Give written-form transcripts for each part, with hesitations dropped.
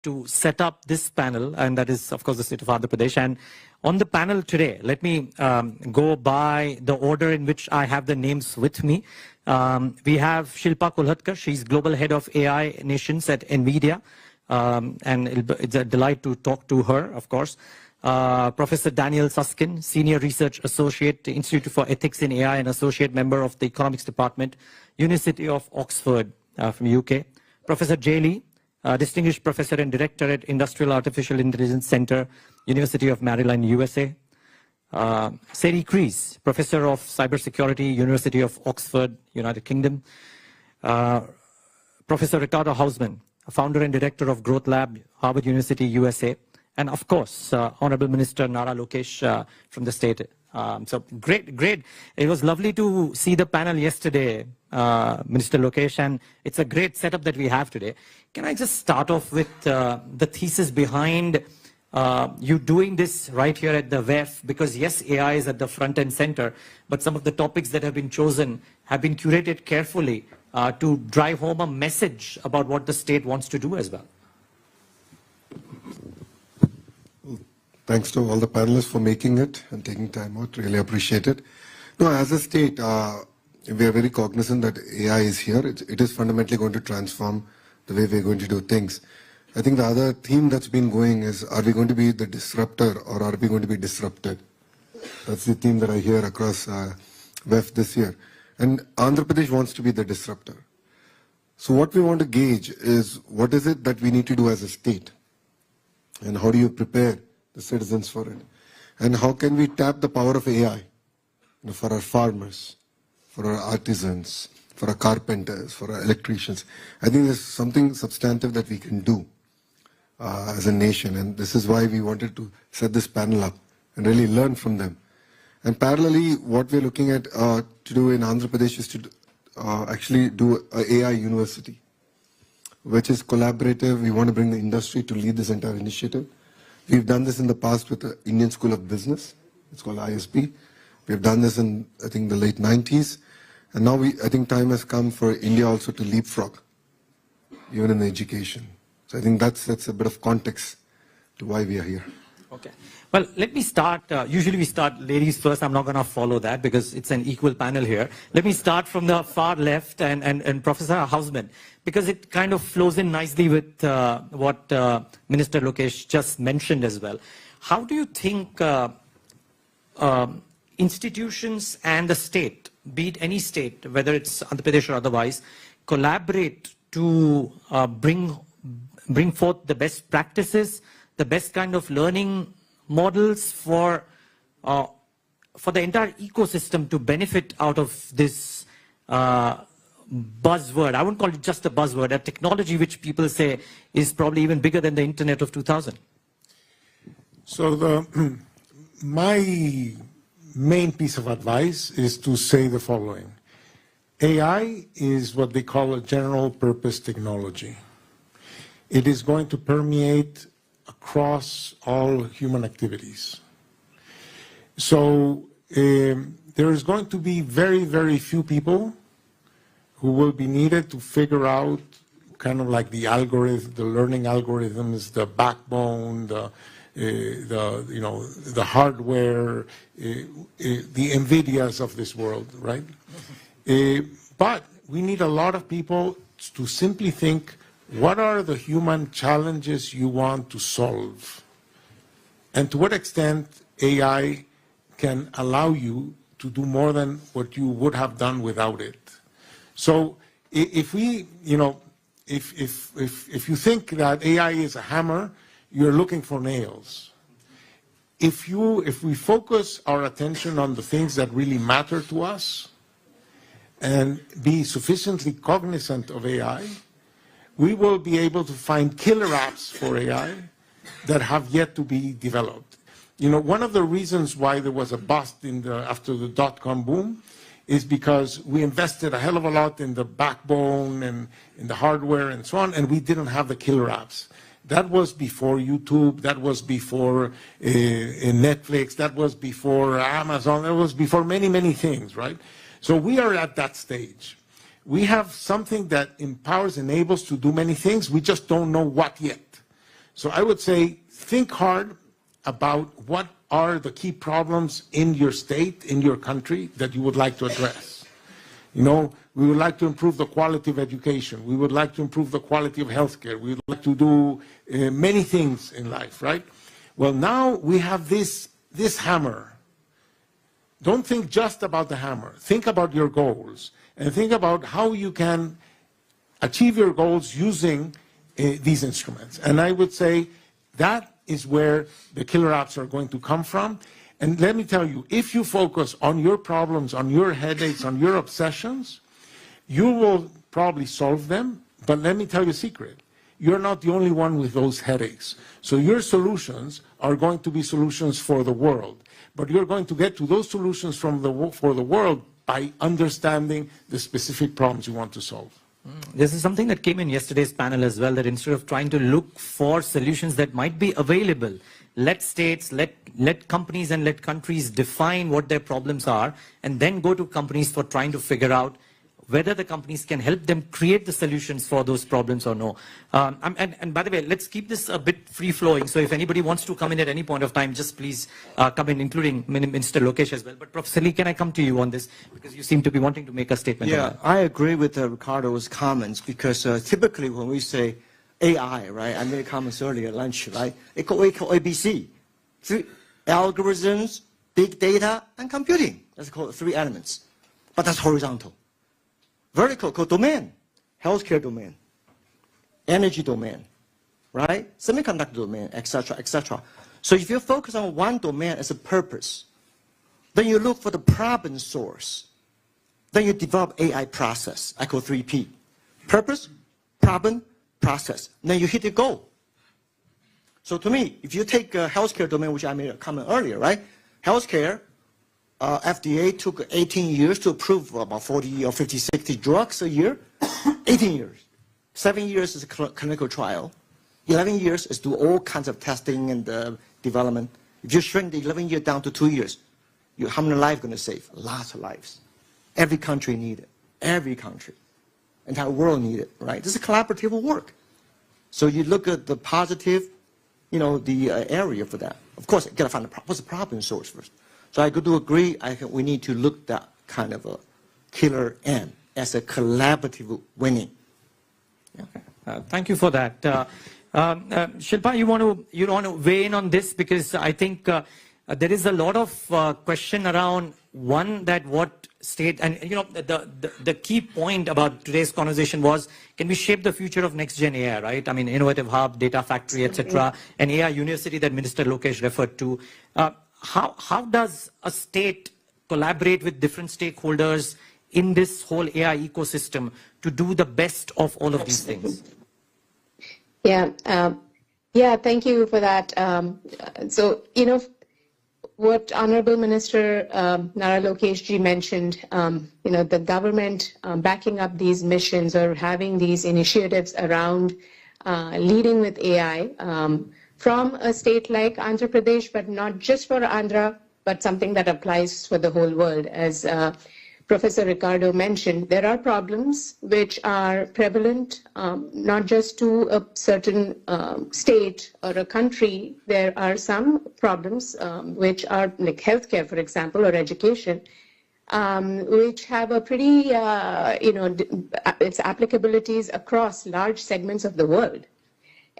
to set up this panel, and that is, of course, the state of Andhra Pradesh. And on the panel today, let me go by the order in which I have the names with me. We have Shilpa Kulhatkar. She's Global Head of AI Nations at NVIDIA. And it's a delight to talk to her, of course. Professor Daniel Suskin, Senior Research Associate, Institute for Ethics in AI and Associate Member of the Economics Department, University of Oxford from UK. Professor Jay Lee, Distinguished Professor and Director at Industrial Artificial Intelligence Center, University of Maryland, USA. Seri Kreis, Professor of Cybersecurity, University of Oxford, United Kingdom. Professor Ricardo Hausman, Founder and Director of Growth Lab, Harvard University, USA. And of course, Honorable Minister Nara Lokesh from the state. So great. It was lovely to see the panel yesterday, Minister Lokesh, and it's a great setup that we have today. Can I just start off with the thesis behind you doing this right here at the WEF? Because yes, AI is at the front and center, but some of the topics that have been chosen have been curated carefully to drive home a message about what the state wants to do as well. Thanks to all the panelists for making it and taking time out. Really appreciate it. No, as a state, we are very cognizant that AI is here. It is fundamentally going to transform the way we're going to do things. I think the other theme that's been going is, are we going to be the disruptor or are we going to be disrupted? That's the theme that I hear across WEF this year. And Andhra Pradesh wants to be the disruptor. So what we want to gauge is, what is it that we need to do as a state? And how do you prepare the citizens for it? And how can we tap the power of AI for our farmers, for our artisans, for our carpenters, for our electricians? I think there's something substantive that we can do as a nation, and this is why we wanted to set this panel up and really learn from them. And parallelly, what we're looking at to do in Andhra Pradesh is to actually do an AI university, which is collaborative. We want to bring the industry to lead this entire initiative. We've done this in the past with the Indian School of Business. It's called ISB. We've done this in, I think, the late 90s. And now I think time has come for India also to leapfrog, even in education. So I think that's a bit of context to why we are here. Okay. Well, let me start. Usually we start ladies first. I'm not going to follow that because it's an equal panel here. Let me start from the far left and Professor Hausman, because it kind of flows in nicely with what Minister Lokesh just mentioned as well. How do you think institutions and the state, be it any state, whether it's Andhra Pradesh or otherwise, collaborate to bring forth the best practices, the best kind of learning models for the entire ecosystem to benefit out of this buzzword? I wouldn't call it just a buzzword, a technology which people say is probably even bigger than the internet of 2000. So my main piece of advice is to say the following. AI is what they call a general purpose technology. It is going to permeate across all human activities. So there is going to be very, very few people who will be needed to figure out kind of like the algorithm, the learning algorithms, the backbone, the hardware, the NVIDIAs of this world, right? But we need a lot of people to simply think, what are the human challenges you want to solve? And to what extent AI can allow you to do more than what you would have done without it. So if we, if you think that AI is a hammer, you're looking for nails. If we focus our attention on the things that really matter to us and be sufficiently cognizant of AI, we will be able to find killer apps for AI that have yet to be developed. One of the reasons why there was a bust after the dot-com boom is because we invested a hell of a lot in the backbone and in the hardware and so on, and we didn't have the killer apps. That was before YouTube, that was before Netflix, that was before Amazon, that was before many, many things, right? So we are at that stage. We have something that empowers, enables to do many things. We just don't know what yet. So I would say, think hard about what are the key problems in your state, in your country, that you would like to address. You know, we would like to improve the quality of education. We would like to improve the quality of healthcare. We would like to do many things in life, right? Well, now we have this hammer. Don't think just about the hammer. Think about your goals and think about how you can achieve your goals using these instruments. And I would say that is where the killer apps are going to come from. And let me tell you, if you focus on your problems, on your headaches, on your obsessions, you will probably solve them. But let me tell you a secret. You're not the only one with those headaches. So your solutions are going to be solutions for the world. But you're going to get to those solutions for the world by understanding the specific problems you want to solve. This is something that came in yesterday's panel as well, that instead of trying to look for solutions that might be available, let states, let companies and let countries define what their problems are, and then go to companies for trying to figure out whether the companies can help them create the solutions for those problems or no. And by the way, let's keep this a bit free-flowing. So if anybody wants to come in at any point of time, just please come in, including Minister Lokesh as well. But Professor Lee, can I come to you on this? Because you seem to be wanting to make a statement. Yeah, I agree with Ricardo's comments, because typically when we say AI, right, I made comments earlier at lunch, right, we call ABC. Three algorithms, big data, and computing. That's called 3 elements. But that's horizontal. Vertical called domain, healthcare domain, energy domain, right? Semiconductor domain, etc., etc. So if you focus on one domain as a purpose, then you look for the problem source. Then you develop AI process. I call 3P. Purpose, problem, process. Then you hit the goal. So to me, if you take a healthcare domain, which I made a comment earlier, right? Healthcare, FDA took 18 years to approve about 40 or 50, 60 drugs a year. 18 years. 7 years is a clinical trial. 11 years is do all kinds of testing and development. If you shrink the 11 years down to 2 years, how many lives going to save? Lots of lives. Every country needs it. Every country. Entire world needs it, right? This is collaborative work. So you look at the positive, the area for that. Of course, you got to find what's the problem source first. So I do agree. I think we need to look at that kind of a killer M as a collaborative winning. Yeah. Okay. Thank you for that. Shilpa, you want to weigh in on this, because I think there is a lot of question around that what state, and the key point about today's conversation was, can we shape the future of next gen AI, right? I mean, innovative hub, data factory, etc., and AI university that Minister Lokesh referred to. How does a state collaborate with different stakeholders in this whole AI ecosystem to do the best of all of these things? Yeah, thank you for that. So, what Honorable Minister Nara Lokesh ji mentioned, the government backing up these missions or having these initiatives around leading with AI, from a state like Andhra Pradesh, but not just for Andhra, but something that applies for the whole world. As Professor Ricardo mentioned, there are problems which are prevalent, not just to a certain state or a country. There are some problems which are like healthcare, for example, or education, which have a pretty, its applicabilities across large segments of the world.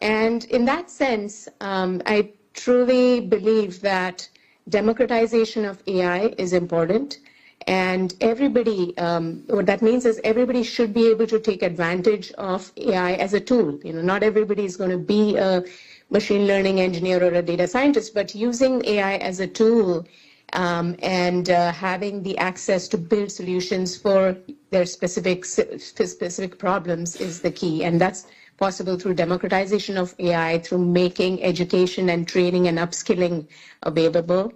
And in that sense, I truly believe that democratization of AI is important. And everybody, what that means is everybody should be able to take advantage of AI as a tool. Not everybody is going to be a machine learning engineer or a data scientist, but using AI as a tool and having the access to build solutions for their specific problems is the key. And that's possible through democratization of AI, through making education and training and upskilling available.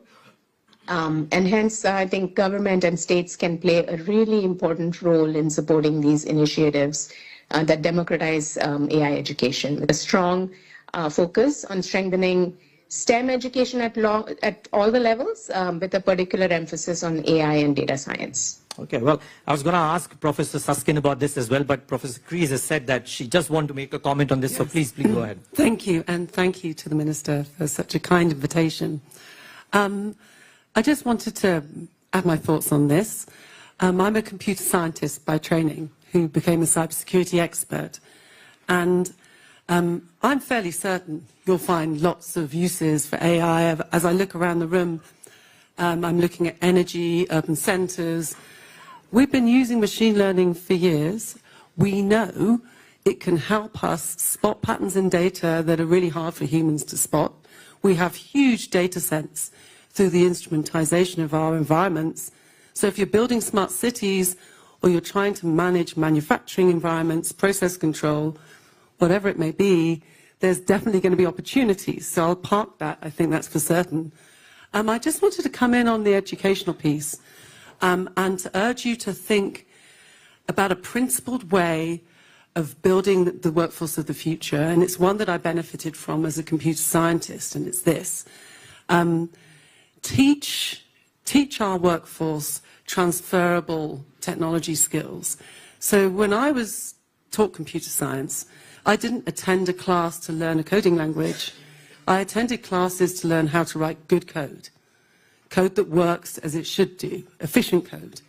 And hence, I think government and states can play a really important role in supporting these initiatives that democratize AI education, with a strong focus on strengthening STEM education at all the levels, with a particular emphasis on AI and data science. Okay, well, I was going to ask Professor Susskind about this as well, but Professor Kreese has said that she just wanted to make a comment on this, yes. So please go ahead. Thank you, and thank you to the Minister for such a kind invitation. I just wanted to add my thoughts on this. I'm a computer scientist by training who became a cybersecurity expert, and I'm fairly certain you'll find lots of uses for AI. As I look around the room, I'm looking at energy, urban centres. We've been using machine learning for years. We know it can help us spot patterns in data that are really hard for humans to spot. We have huge data sets through the instrumentization of our environments. So if you're building smart cities or you're trying to manage manufacturing environments, process control, whatever it may be, there's definitely going to be opportunities. So I'll park that, I think that's for certain. I just wanted to come in on the educational piece and to urge you to think about a principled way of building the workforce of the future, and it's one that I benefited from as a computer scientist, and it's this. Teach our workforce transferable technology skills. So when I was taught computer science, I didn't attend a class to learn a coding language. I attended classes to learn how to write good code that works as it should do, efficient code.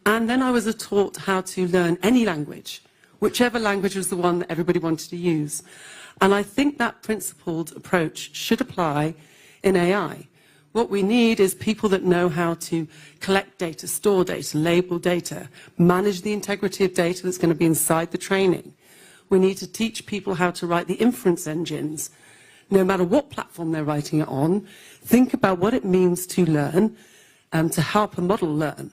And then I was taught how to learn any language, whichever language was the one that everybody wanted to use. And I think that principled approach should apply in AI. What we need is people that know how to collect data, store data, label data, manage the integrity of data that's going to be inside the training. We need to teach people how to write the inference engines, no matter what platform they're writing it on. Think about what it means to learn, to help a model learn.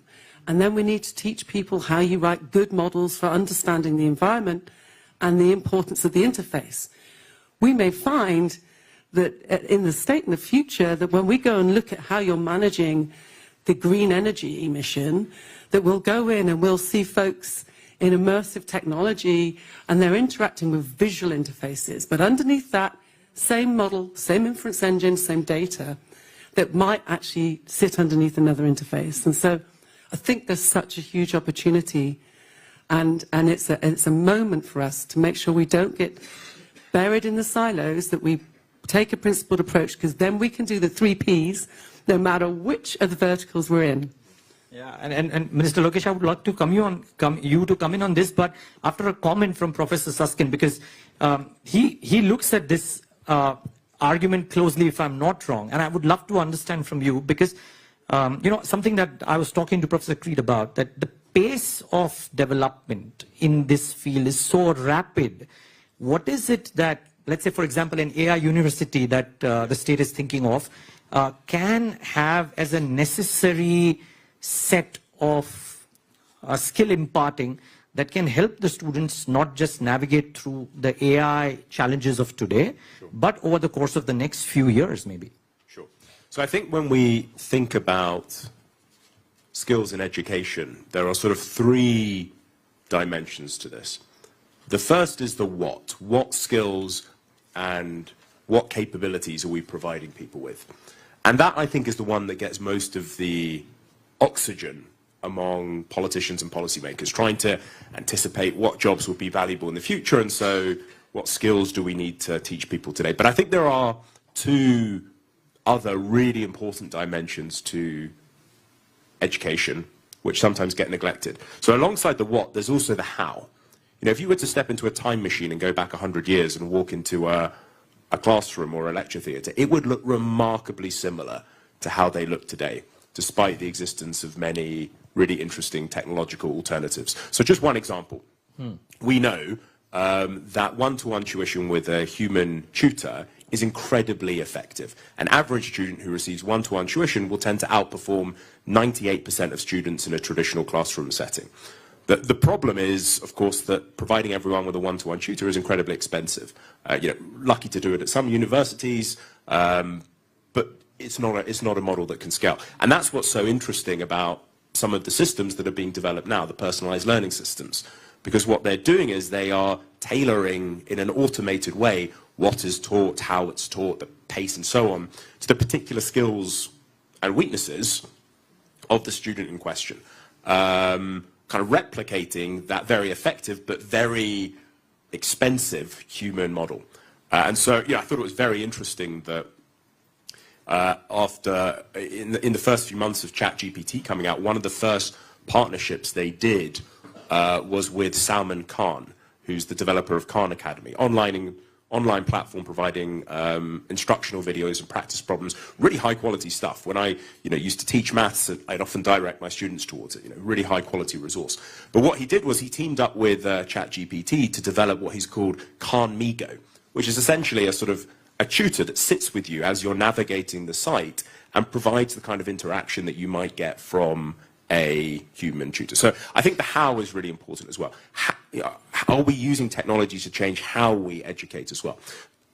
And then we need to teach people how you write good models for understanding the environment and the importance of the interface. We may find that in the state in the future, that when we go and look at how you're managing the green energy emission, that we'll go in and we'll see folks in immersive technology and they're interacting with visual interfaces. But underneath that, same model, same inference engine, same data, that might actually sit underneath another interface. And so I think there's such a huge opportunity, and it's a moment for us to make sure we don't get buried in the silos, that we take a principled approach, because then we can do the 3 Ps no matter which of the verticals we're in. Yeah, and Minister Lokesh, I would like to come in on this, but after a comment from Professor Susskind, because he looks at this argument closely, if I'm not wrong, and I would love to understand from you, because something that I was talking to Professor Kreese about, that the pace of development in this field is so rapid. What is it that, let's say, for example, an AI university that the state is thinking of can have as a necessary set of skill imparting that can help the students not just navigate through the AI challenges of today, sure, but over the course of the next few years, maybe? Sure. So I think when we think about skills in education, there are sort of 3 dimensions to this. The first is the what. What skills and what capabilities are we providing people with? And that, I think, is the one that gets most of the oxygen among politicians and policymakers, trying to anticipate what jobs will be valuable in the future, and so what skills do we need to teach people today. But I think there are 2 other really important dimensions to education, which sometimes get neglected. So alongside the what, there's also the how. If you were to step into a time machine and go back 100 years and walk into a classroom or a lecture theatre, it would look remarkably similar to how they look today, despite the existence of many really interesting technological alternatives. So just one example. We know that one-to-one tuition with a human tutor is incredibly effective. An average student who receives one-to-one tuition will tend to outperform 98% of students in a traditional classroom setting. The problem is, of course, that providing everyone with a one-to-one tutor is incredibly expensive. Lucky to do it at some universities, but it's not a model that can scale. And that's what's so interesting about some of the systems that are being developed now, the personalized learning systems. Because what they're doing is they are tailoring in an automated way what is taught, how it's taught, the pace and so on, to the particular skills and weaknesses of the student in question. Kind of replicating that very effective but very expensive human model. And so, I thought it was very interesting that in the first few months of ChatGPT coming out, one of the first partnerships they did was with Salman Khan, who's the developer of Khan Academy, online platform providing instructional videos and practice problems, really high quality stuff. When I used to teach maths, I'd often direct my students towards it, really high quality resource. But what he did was he teamed up with ChatGPT to develop what he's called Khan Migo, which is essentially a tutor that sits with you as you're navigating the site and provides the kind of interaction that you might get from a human tutor. So I think the how is really important as well. Are we using technology to change how we educate as well?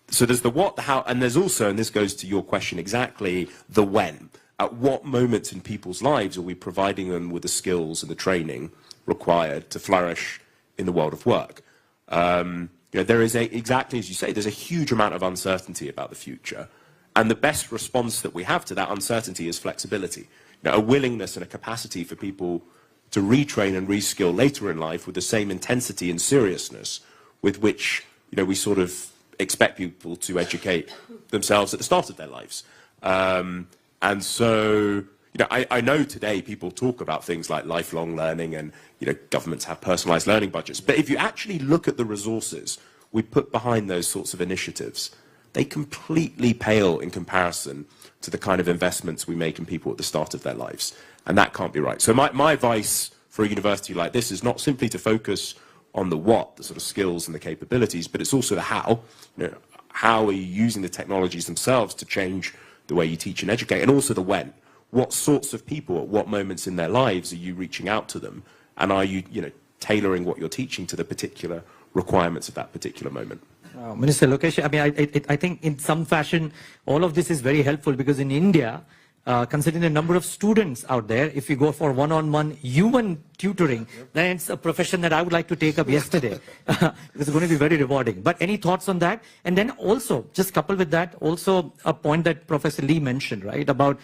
So there's the what, the how, and there's also, and this goes to your question exactly, the when. At what moments in people's lives are we providing them with the skills and the training required to flourish in the world of work? There is exactly as you say, there's a huge amount of uncertainty about the future. And the best response that we have to that uncertainty is flexibility. A willingness and a capacity for people to retrain and reskill later in life with the same intensity and seriousness with which we sort of expect people to educate themselves at the start of their lives. And so I know today people talk about things like lifelong learning and governments have personalized learning budgets. But if you actually look at the resources we put behind those sorts of initiatives, they completely pale in comparison to the kind of investments we make in people at the start of their lives. And that can't be right. So my advice for a university like this is not simply to focus on the what, the sort of skills and the capabilities, but it's also the how. How are you using the technologies themselves to change the way you teach and educate? And also the when. What sorts of people at what moments in their lives are you reaching out to them? And are you, tailoring what you're teaching to the particular requirements of that particular moment? Minister Lokesh, I mean, I think in some fashion, all of this is very helpful because in India, considering the number of students out there, if you go for one-on-one human tutoring, then it's a profession that I would like to take up yesterday. It's going to be very rewarding. But any thoughts on that? And then also, just coupled with that, also a point that Professor Lee mentioned, right, about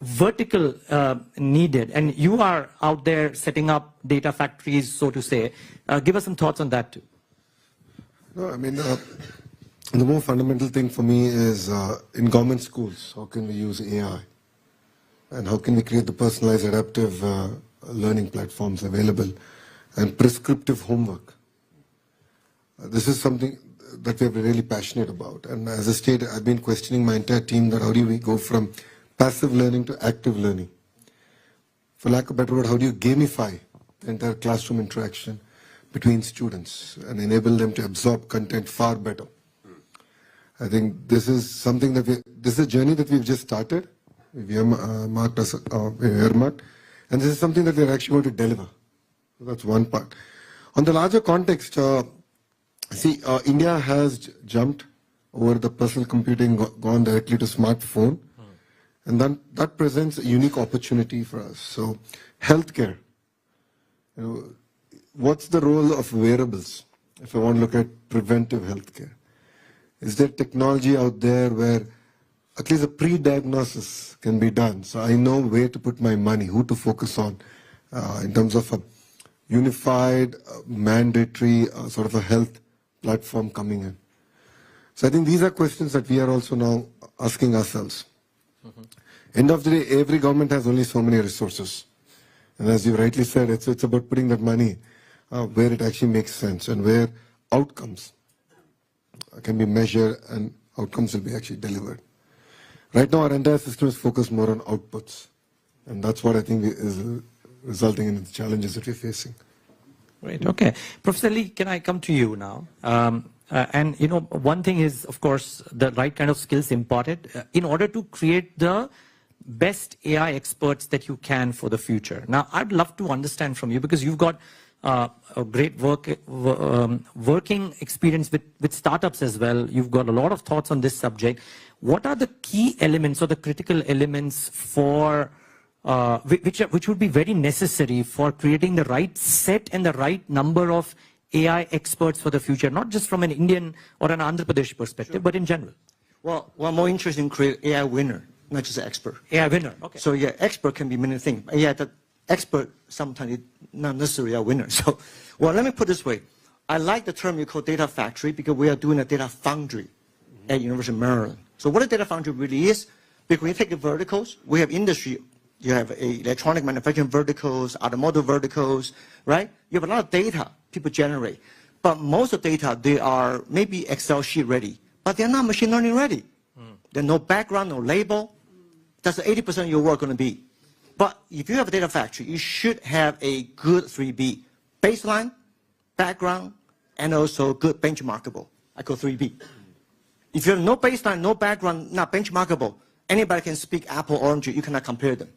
vertical needed. And you are out there setting up data factories, so to say. Give us some thoughts on that too. No, I mean, the more fundamental thing for me is in government schools, how can we use AI? And how can we create the personalized adaptive learning platforms available and prescriptive homework? This is something that we're really passionate about. And as a state, I've been questioning my entire team that how do we go from passive learning to active learning? For lack of a better word, how do you gamify the entire classroom interaction between students and enable them to absorb content far better? I think this is something that this is a journey that we've just started. We've earmarked, and this is something that we're actually going to deliver. So that's one part. On the larger context, India has jumped over the personal computing, gone directly to smartphone, and then that presents a unique opportunity for us. So, healthcare. What's the role of wearables? If I want to look at preventive healthcare, is there technology out there where at least a pre-diagnosis can be done? So I know where to put my money, who to focus on, in terms of a unified, mandatory sort of a health platform coming in. So I think these are questions that we are also now asking ourselves. End of the day, every government has only so many resources. And as you rightly said, it's about putting that money where it actually makes sense and where outcomes can be measured and outcomes will be actually delivered. Right now, our entire system is focused more on outputs. And that's what I think is resulting in the challenges that we're facing. Great. Okay. Professor Lee, can I come to you now? And, one thing is, of course, the right kind of skills imparted in order to create the best AI experts that you can for the future. Now, I'd love to understand from you, because you've got a great working experience with startups as well. You've got a lot of thoughts on this subject. What are the key elements or the critical elements for which would be very necessary for creating the right set and the right number of AI experts for the future, not just from an Indian or an Andhra Pradesh perspective, but in general? Well, one more interesting, create AI winner, not just an expert. AI winner. Okay. So yeah, expert can be many things. Yeah, the expert sometimes is not necessarily a winner. So, well, let me put it this way. I like the term you call data factory because we are doing a data foundry at University of Maryland. So what a data foundry really is, because when you take the verticals, we have industry, you have electronic manufacturing verticals, automotive verticals, right? You have a lot of data people generate. But most of the data, they are maybe Excel sheet ready, but they're not machine learning ready. There's no background, no label. That's 80% of your work going to be. But if you have a data factory, you should have a good 3B. Baseline, background, and also good benchmarkable. I call 3B. If you have no baseline, no background, not benchmarkable, anybody can speak apple, orange, you cannot compare them.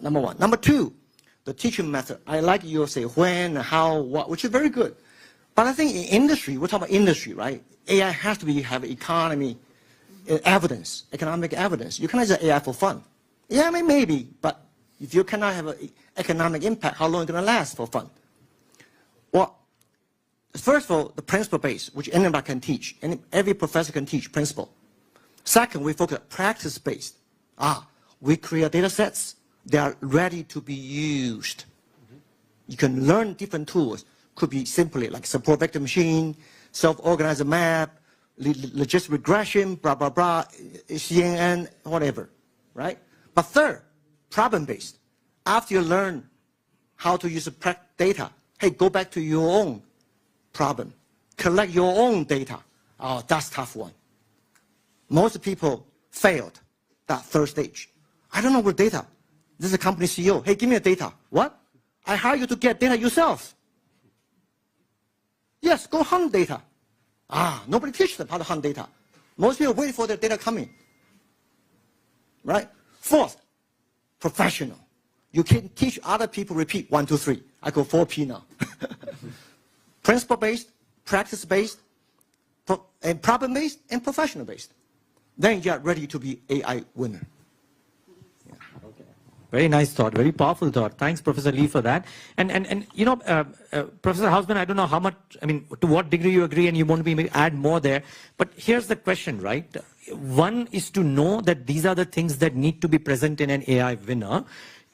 Number one. Number two, the teaching method. I like you say when, how, what, which is very good. But I think in industry, we're talking about industry, right? AI has to have economic evidence. You cannot say AI for fun. Yeah, maybe, but if you cannot have an economic impact, how long is it going to last for fun? Well, first of all, the principle base, which anybody can teach. Every professor can teach principle. Second, we focus on practice based. We create data sets that are ready to be used. You can learn different tools. Could be simply like support vector machine, self-organizer map, logistic regression, blah, blah, blah, CNN, whatever, right? But third, problem-based. After you learn how to use the data, hey, go back to your own problem. Collect your own data. Oh, that's a tough one. Most people failed that third stage. I don't know what data. This is a company CEO. Hey, give me the data. What? I hire you to get data yourself. Yes, go hunt data. Nobody teaches them how to hunt data. Most people wait for their data coming. Right? Fourth, professional. You can teach other people repeat 1, 2, 3. I go 4P now. Principle-based, practice-based, and problem-based, and professional-based. Then you are ready to be AI winner. Very nice thought, very powerful thought. Thanks, Professor Lee, for that. And you know, Professor Hausman, I don't know how much, I mean, to what degree you agree, and you want to add more there. But here's the question, right? One is to know that these are the things that need to be present in an AI winner.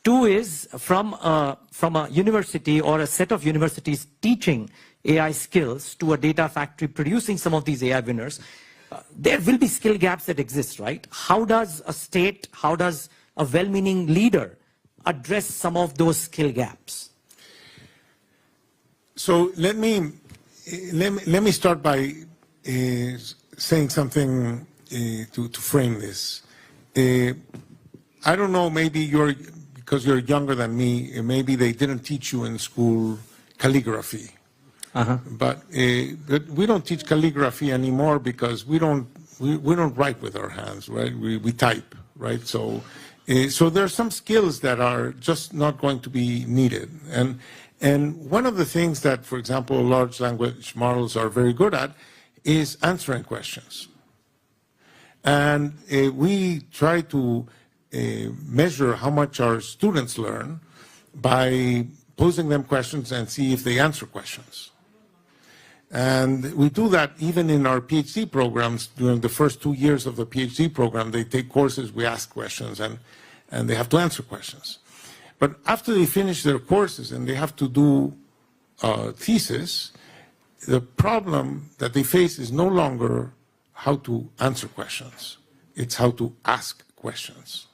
Two is from a university or a set of universities teaching AI skills to a data factory producing some of these AI winners. There will be skill gaps that exist, right? How does a state, how does a well-meaning leader address some of those skill gaps? So let me start by saying something to frame this. I don't know, maybe because you're younger than me, maybe they didn't teach you in school calligraphy. But we don't teach calligraphy anymore because we don't write with our hands, right? We type, right? So there are some skills that are just not going to be needed. And one of the things that, for example, large language models are very good at is answering questions. And we try to measure how much our students learn by posing them questions and see if they answer questions. And we do that even in our PhD programs. During the first 2 years of the PhD program, they take courses, we ask questions, and they have to answer questions. But after they finish their courses and they have to do a thesis, the problem that they face is no longer how to answer questions. It's how to ask questions,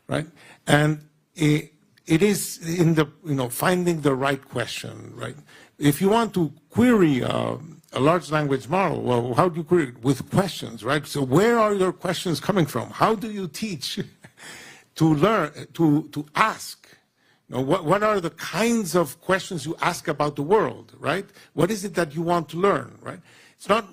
right? And it is in the, finding the right question, right? If you want to query a large language model, well, how do you query it? With questions, right? So where are your questions coming from? How do you teach to learn, to ask? What are the kinds of questions you ask about the world, right? What is it that you want to learn, right? It's not,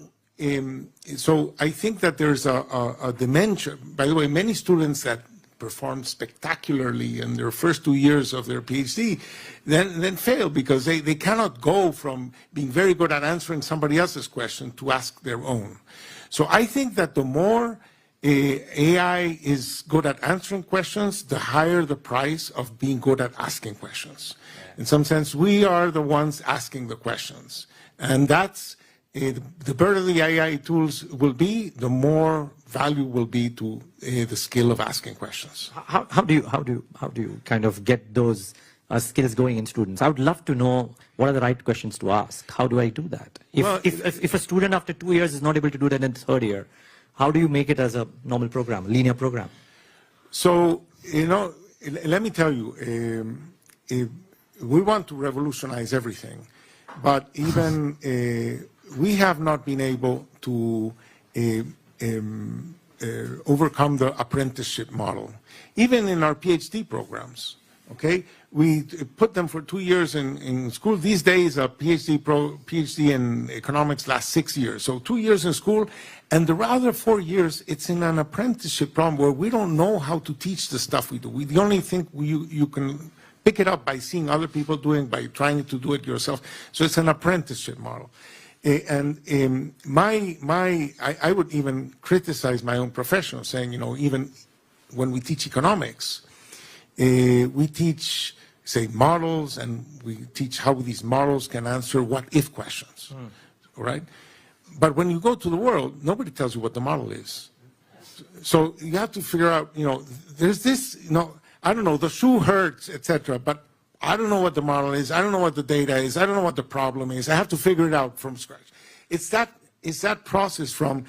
so I think that there's a dimension. By the way, many students that perform spectacularly in their first 2 years of their PhD, then fail because they cannot go from being very good at answering somebody else's question to ask their own. So I think that the more AI is good at answering questions, the higher the price of being good at asking questions. In some sense, we are the ones asking the questions. And that's the better the AI tools will be, the more value will be to the skill of asking questions. How do you kind of get those skills going in students? I would love to know what are the right questions to ask. How do I do that? If a student after 2 years is not able to do that in the third year, how do you make it as a normal program, linear program? So, let me tell you, we want to revolutionize everything, but even we have not been able to overcome the apprenticeship model. Even in our PhD programs, okay? We put them for 2 years in school. These days, a PhD in economics lasts 6 years. So 2 years in school, and the other 4 years, it's in an apprenticeship program where we don't know how to teach the stuff we do. The only thing you can pick it up by seeing other people doing, by trying to do it yourself. So it's an apprenticeship model. And I would even criticize my own profession, saying, even when we teach economics, we teach, say, models, and we teach how these models can answer what-if questions, right? But when you go to the world, nobody tells you what the model is. So you have to figure out, there's this, I don't know, the shoe hurts, etc., but I don't know what the model is. I don't know what the data is. I don't know what the problem is. I have to figure it out from scratch. It's that process from,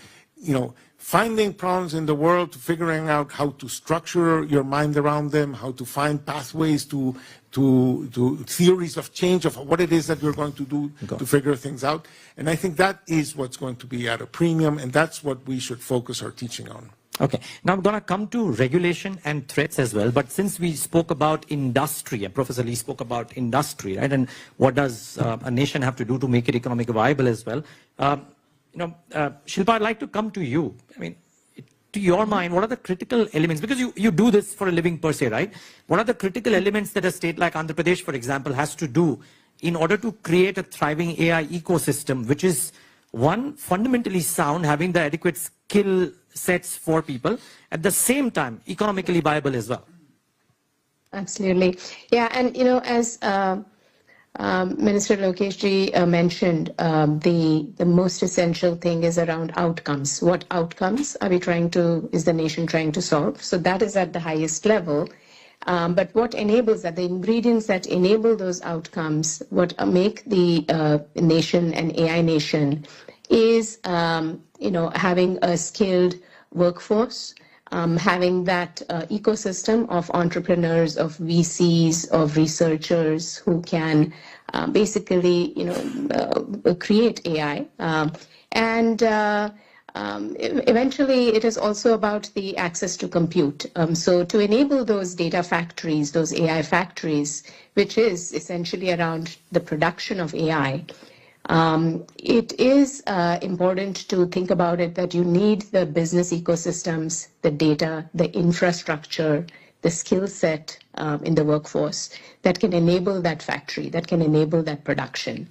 finding problems in the world to figuring out how to structure your mind around them, how to find pathways to theories of change of what it is that you're going to do to figure things out. And I think that is what's going to be at a premium, and that's what we should focus our teaching on. Okay, now I'm going to come to regulation and threats as well, but since we spoke about industry, and Professor Lee spoke about industry, right, and what does a nation have to do to make it economically viable as well, Shilpa, I'd like to come to you. I mean, to your mind, what are the critical elements, because you do this for a living per se, right? What are the critical elements that a state like Andhra Pradesh, for example, has to do in order to create a thriving AI ecosystem, which is, one, fundamentally sound, having the adequate skill sets for people, at the same time, economically viable as well? Absolutely. Yeah, and as Minister Lokesh ji mentioned, the most essential thing is around outcomes. What outcomes is the nation trying to solve? So that is at the highest level. But what enables that, the ingredients that enable those outcomes, what make the nation an AI nation, is having a skilled workforce, having that ecosystem of entrepreneurs, of VCs, of researchers who can basically, create AI. Eventually, it is also about the access to compute. So to enable those data factories, those AI factories, which is essentially around the production of AI, it is important to think about it that you need the business ecosystems, the data, the infrastructure, the skill set in the workforce that can enable that factory, that can enable that production.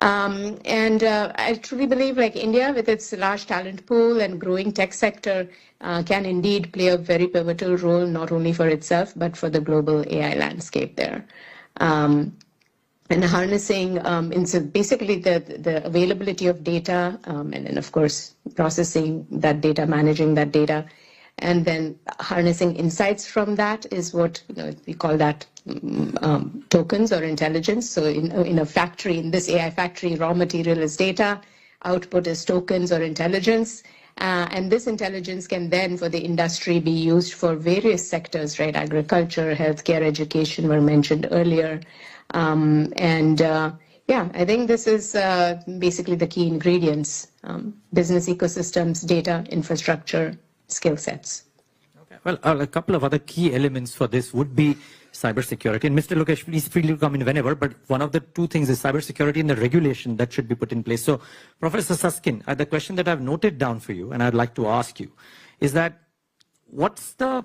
I truly believe, like India, with its large talent pool and growing tech sector, can indeed play a very pivotal role, not only for itself, but for the global AI landscape there. And harnessing, basically the availability of data, and then of course processing that data, managing that data, and then harnessing insights from that is what we call that tokens or intelligence. So in a factory, in this AI factory, raw material is data, output is tokens or intelligence. And this intelligence can then, for the industry, be used for various sectors, right? Agriculture, healthcare, education were mentioned earlier. Yeah, I think this is basically the key ingredients: business ecosystems, data, infrastructure, skill sets. Okay. Well, a couple of other key elements for this would be cybersecurity. And Mr. Lokesh, please feel free to come in whenever, but one of the two things is cybersecurity and the regulation that should be put in place. So, Professor Susskind, the question that I've noted down for you, and I'd like to ask you, is that what's the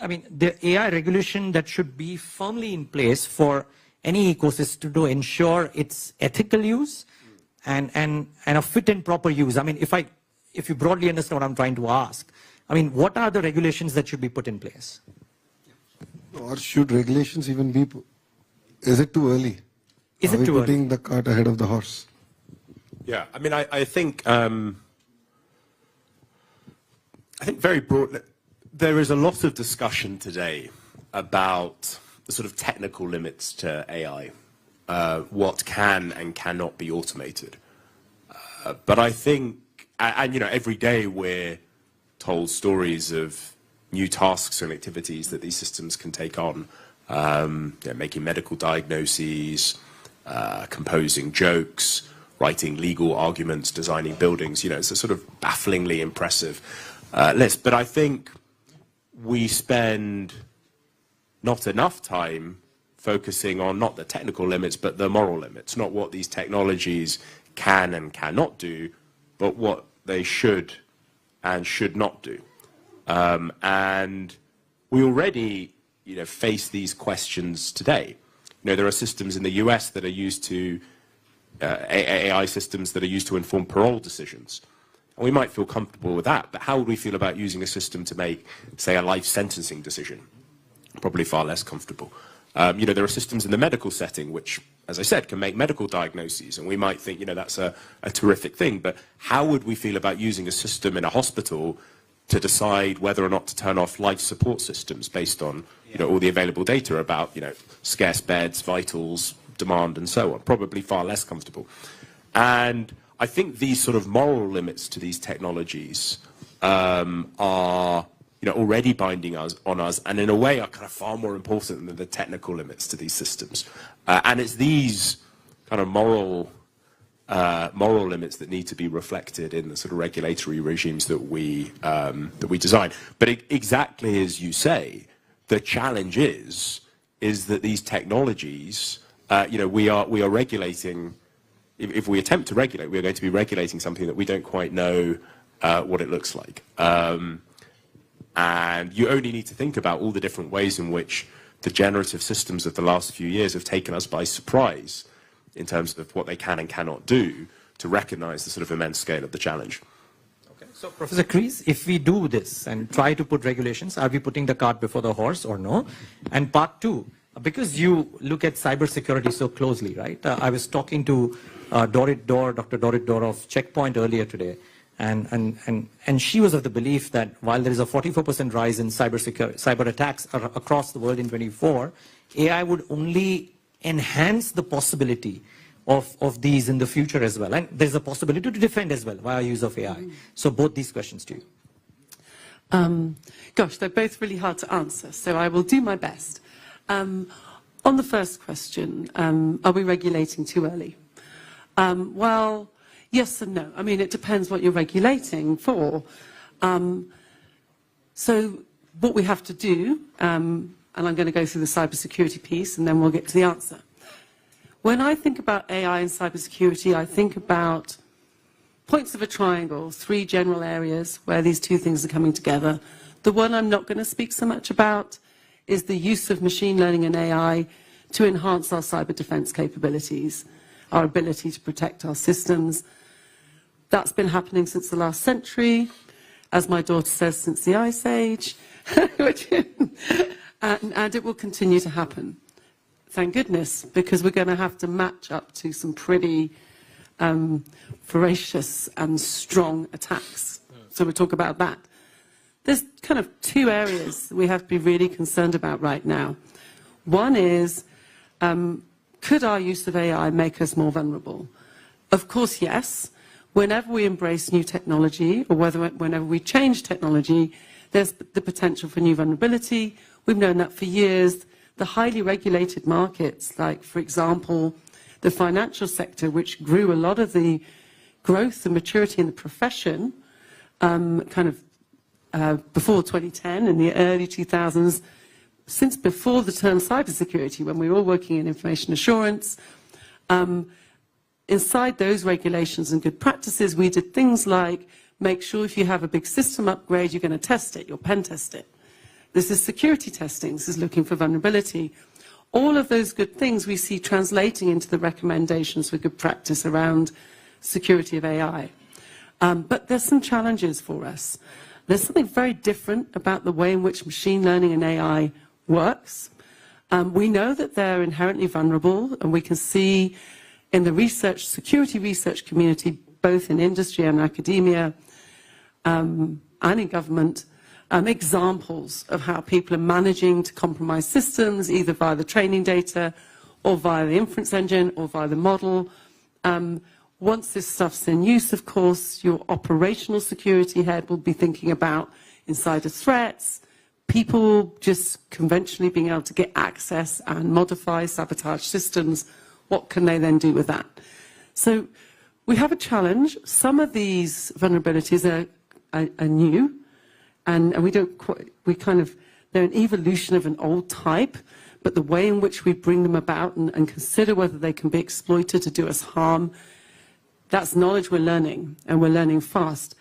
AI regulation that should be firmly in place for any ecosystem to ensure its ethical use and a fit and proper use? I mean, if you broadly understand what I'm trying to ask, I mean, what are the regulations that should be put in place? Or should regulations even be? Is it too early? Is it too early? Putting the cart ahead of the horse? Yeah, I mean, I think very broadly, there is a lot of discussion today about the sort of technical limits to AI, what can and cannot be automated. But I think, and you know, every day we're told stories of new tasks and activities that these systems can take on, making medical diagnoses, composing jokes, writing legal arguments, designing buildings. You know, it's a sort of bafflingly impressive list. But I think we spend not enough time focusing on not the technical limits, but the moral limits, not what these technologies can and cannot do, but what they should and should not do. And we already, you know, face these questions today. You know, there are systems in the US that are used to, AI systems that are used to inform parole decisions. And we might feel comfortable with that, but how would we feel about using a system to make, say, a life sentencing decision? Probably far less comfortable. You know, there are systems in the medical setting which, as I said, can make medical diagnoses, and we might think, you know, that's a terrific thing, but how would we feel about using a system in a hospital to decide whether or not to turn off life support systems based on, you know, all the available data about, you know, scarce beds, vitals, demand, and so on? Probably far less comfortable. And I think these sort of moral limits to these technologies are, you know, already binding on us, and in a way are kind of far more important than the technical limits to these systems. And it's these kind of moral limits that need to be reflected in the sort of regulatory regimes that we design. But exactly as you say, the challenge is that these technologies, you know, we are regulating. If we attempt to regulate, we are going to be regulating something that we don't quite know what it looks like. And you only need to think about all the different ways in which the generative systems of the last few years have taken us by surprise in terms of what they can and cannot do to recognize the sort of immense scale of the challenge. Okay. So, Professor Kreis, if we do this and try to put regulations, are we putting the cart before the horse or no? And part two, because you look at cybersecurity so closely, right? I was talking to Dr. Dorit Dor of Checkpoint earlier today. And she was of the belief that while there is a 44% rise in cyber attacks across the world in 2024, AI would only enhance the possibility of these in the future as well. And there's a possibility to defend as well via use of AI. So both these questions to you. Gosh, they're both really hard to answer, so I will do my best. On the first question, are we regulating too early? Well, yes and no. I mean, it depends what you're regulating for. So what we have to do, and I'm going to go through the cybersecurity piece and then we'll get to the answer. When I think about AI and cybersecurity, I think about points of a triangle, three general areas where these two things are coming together. The one I'm not going to speak so much about is the use of machine learning and AI to enhance our cyber defense capabilities, our ability to protect our systems. That's been happening since the last century, as my daughter says, since the Ice Age, and it will continue to happen. Thank goodness, because we're going to have to match up to some pretty voracious and strong attacks. So we'll talk about that. There's kind of two areas we have to be really concerned about right now. One is, could our use of AI make us more vulnerable? Of course, yes. Whenever we embrace new technology, or whenever we change technology, there's the potential for new vulnerability. We've known that for years. The highly regulated markets, like, for example, the financial sector, which grew a lot of the growth and maturity in the profession, before 2010, in the early 2000s, since before the term cybersecurity, when we were all working in information assurance, inside those regulations and good practices, we did things like make sure if you have a big system upgrade, you're going to test it, you'll pen test it. This is security testing, this is looking for vulnerability. All of those good things we see translating into the recommendations for good practice around security of AI. But there's some challenges for us. There's something very different about the way in which machine learning and AI works. We know that they're inherently vulnerable, and we can see in the security research community, both in industry and academia, and in government, examples of how people are managing to compromise systems, either via the training data or via the inference engine or via the model. Once this stuff's in use, of course, your operational security head will be thinking about insider threats, people just conventionally being able to get access and modify, sabotage systems. What can they then do with that? So we have a challenge. Some of these vulnerabilities are new, and they're an evolution of an old type, but the way in which we bring them about and consider whether they can be exploited to do us harm, that's knowledge we're learning, and we're learning fast.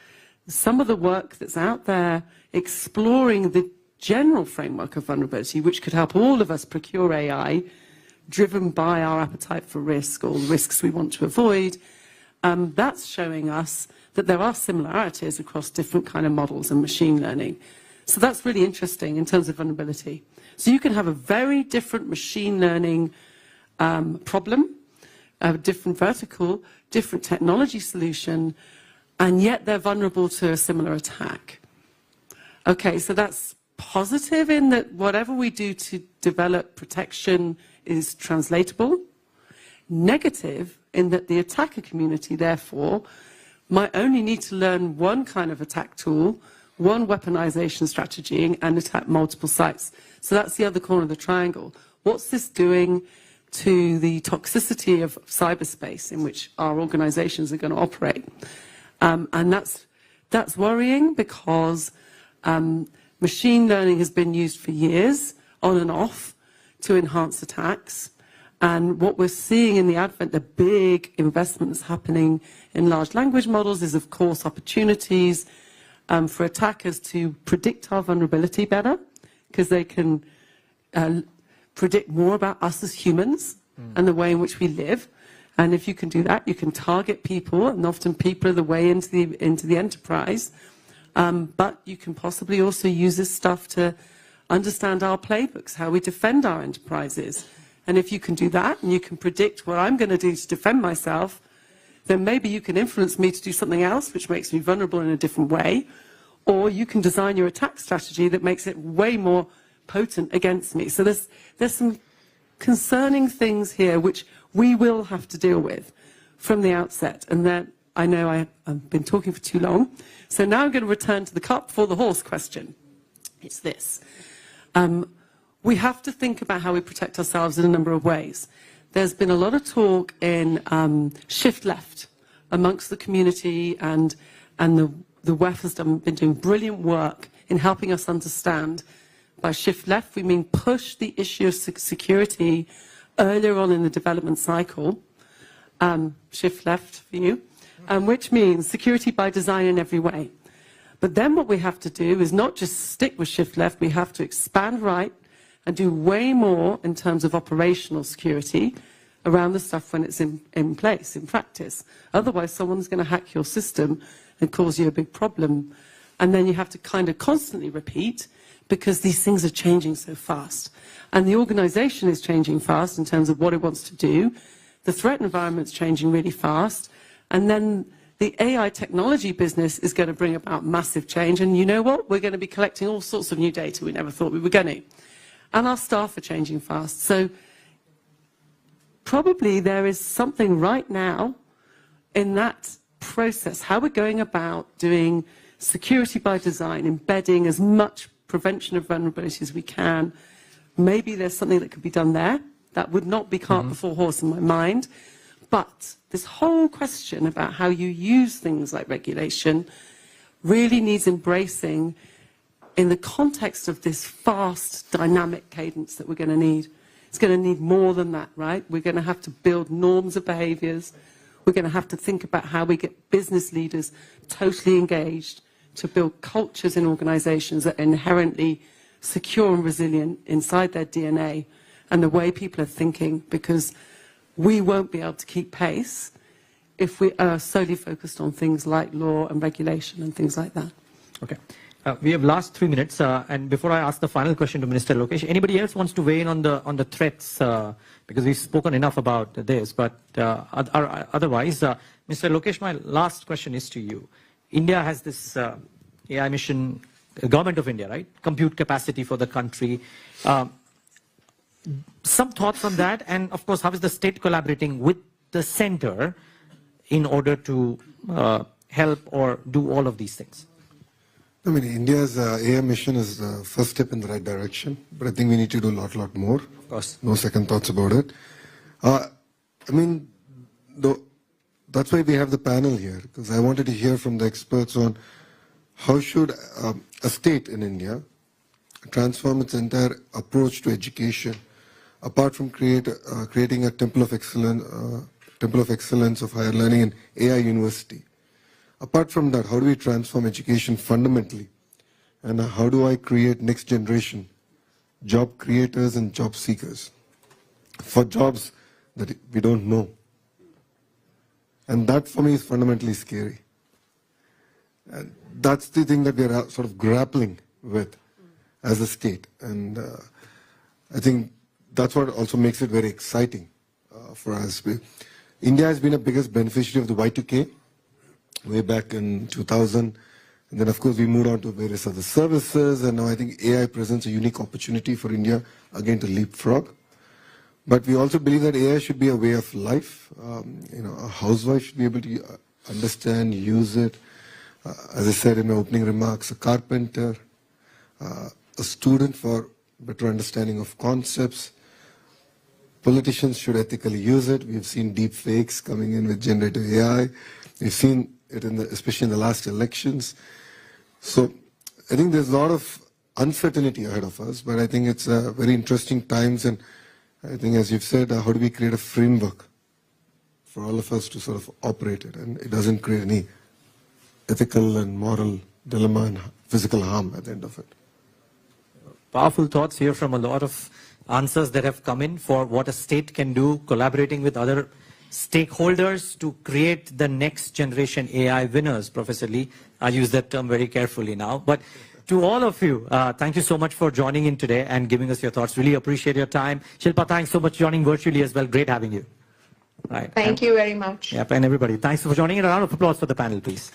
Some of the work that's out there exploring the general framework of vulnerability, which could help all of us procure AI, driven by our appetite for risk or risks we want to avoid, that's showing us that there are similarities across different kind of models and machine learning. So that's really interesting in terms of vulnerability. So you can have a very different machine learning problem, a different vertical, different technology solution, and yet they're vulnerable to a similar attack. Okay, so that's positive in that whatever we do to develop protection is translatable. Negative in that the attacker community, therefore, might only need to learn one kind of attack tool, one weaponization strategy, and attack multiple sites. So that's the other corner of the triangle. What's this doing to the toxicity of cyberspace in which our organizations are going to operate? And that's worrying because machine learning has been used for years, on and off, to enhance attacks. And what we're seeing in the advent, the big investments happening in large language models is, of course, opportunities for attackers to predict our vulnerability better, because they can predict more about us as humans and the way in which we live. And if you can do that, you can target people, and often people are the way into the enterprise. But you can possibly also use this stuff to understand our playbooks, how we defend our enterprises. And if you can do that, and you can predict what I'm going to do to defend myself, then maybe you can influence me to do something else, which makes me vulnerable in a different way. Or you can design your attack strategy that makes it way more potent against me. So there's some concerning things here which we will have to deal with from the outset. And then I know I've been talking for too long. So now I'm going to return to the cart before the horse question. It's this. We have to think about how we protect ourselves in a number of ways. There's been a lot of talk in shift left amongst the community, and the WEF has been doing brilliant work in helping us understand. By shift left, we mean push the issue of security earlier on in the development cycle. Shift left for you, which means security by design in every way. But then what we have to do is not just stick with shift left, we have to expand right and do way more in terms of operational security around the stuff when it's in place, in practice. Otherwise, someone's going to hack your system and cause you a big problem. And then you have to kind of constantly repeat, because these things are changing so fast. And the organization is changing fast in terms of what it wants to do. The threat environment's changing really fast. And then the AI technology business is going to bring about massive change. And you know what? We're going to be collecting all sorts of new data we never thought we were going to. And our staff are changing fast. So probably there is something right now in that process, how we're going about doing security by design, embedding as much prevention of vulnerability as we can. Maybe there's something that could be done there. That would not be cart before horse in my mind. But this whole question about how you use things like regulation really needs embracing in the context of this fast, dynamic cadence that we're going to need. It's going to need more than that, right? We're going to have to build norms of behaviors. We're going to have to think about how we get business leaders totally engaged to build cultures in organizations that are inherently secure and resilient inside their DNA and the way people are thinking, because we won't be able to keep pace if we are solely focused on things like law and regulation and things like that. Okay. We have last 3 minutes, and before I ask the final question to Minister Lokesh, anybody else wants to weigh in on the threats? Because we've spoken enough about this, but otherwise, Mr. Lokesh, my last question is to you. India has this AI mission, government of India, right? Compute capacity for the country. Some thoughts on that, and of course, how is the state collaborating with the center in order to help or do all of these things? I mean, India's AI mission is the first step in the right direction, but I think we need to do a lot more. Of course. No second thoughts about it. I mean, that's why we have the panel here, because I wanted to hear from the experts on how should a state in India transform its entire approach to education, apart from creating a temple of excellence of higher learning in AI university. Apart from that, how do we transform education fundamentally? And how do I create next generation job creators and job seekers for jobs that we don't know? And that for me is fundamentally scary. And that's the thing that we are sort of grappling with as a state. And I think that's what also makes it very exciting for us. India has been the biggest beneficiary of the Y2K. Way back in 2000, and then of course we moved on to various other services, and now I think AI presents a unique opportunity for India again to leapfrog. But we also believe that AI should be a way of life. A housewife should be able to understand, use it. As I said in my opening remarks, a carpenter, a student for better understanding of concepts. Politicians should ethically use it. We've seen deep fakes coming in with generative AI. We've seen it especially in the last elections. So I think there's a lot of uncertainty ahead of us, but I think it's very interesting times, and I think, as you've said, how do we create a framework for all of us to sort of operate it, and it doesn't create any ethical and moral dilemma and physical harm at the end of it. Powerful thoughts here from a lot of answers that have come in for what a state can do, collaborating with other stakeholders to create the next generation AI winners. Professor Lee, I use that term very carefully now. But to all of you, thank you so much for joining in today and giving us your thoughts. Really appreciate your time. Shilpa, thanks so much for joining virtually as well. Great having you. Right. Thank you very much. Yep, and everybody, thanks for joining. A round of applause for the panel, please.